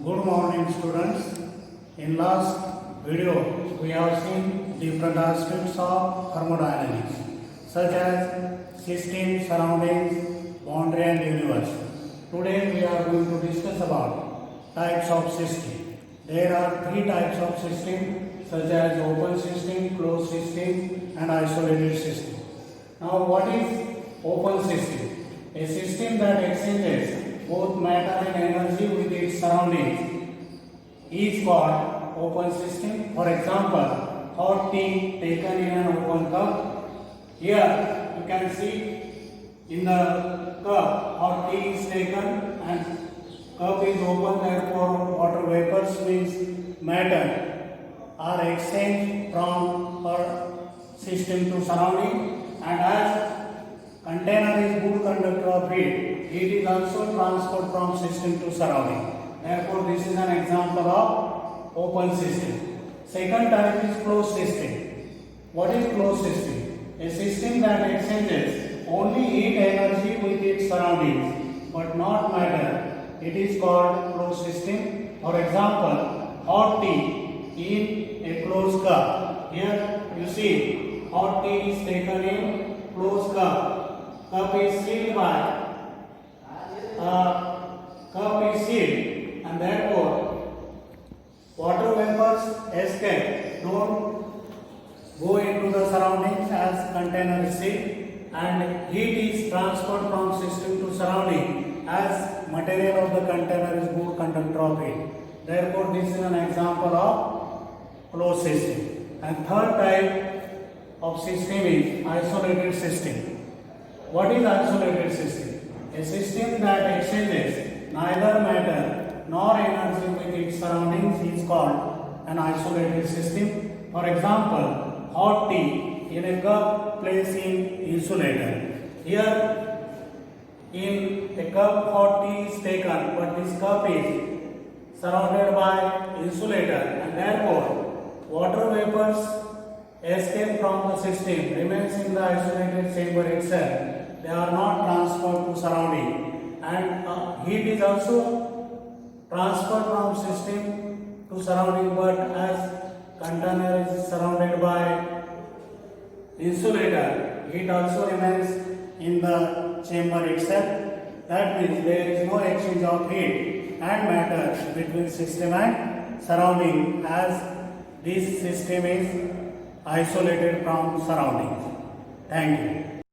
Good morning, students. In last video, we have seen different aspects of thermodynamics, such as system, surroundings, boundary, and universe. Today, we are going to discuss about types of system. There are three types of system, such as open system, closed system, and isolated system. Now, what is open system? A system that exchanges both matter and energy with its surroundings is called open system. For example, hot tea taken in an open cup. Here you can see in the cup hot tea is taken and cup is open, therefore water vapors means matter are exchanged from our system to surrounding, and as container is good conductor of heat, heat is also transferred from system to surrounding. Therefore, this is an example of open system. Second type is closed system. What is closed system? A system that exchanges only heat energy with its surroundings, but not matter. It is called closed system. For example, hot tea in a closed cup. Here you see hot tea is taken in closed cup. Cup is sealed and therefore water vapors escape, don't go into the surroundings as container is sealed, and heat is transferred from system to surrounding as material of the container is good conductor of heat. Therefore, this is an example of closed system. And third type of system is isolated system. What is isolated system? A system that exchanges neither matter nor energy with its surroundings is called an isolated system. For example, hot tea in a cup placed in insulator. Here in a cup hot tea is taken, but this cup is surrounded by insulator, and therefore water vapors escape from the system, remains in the isolated chamber itself. They are not transferred to surrounding, and heat is also transferred from system to surrounding, but as container is surrounded by insulator, heat also remains in the chamber itself. That means there is no exchange of heat and matter between system and surrounding, as this system is isolated from surroundings. Thank you.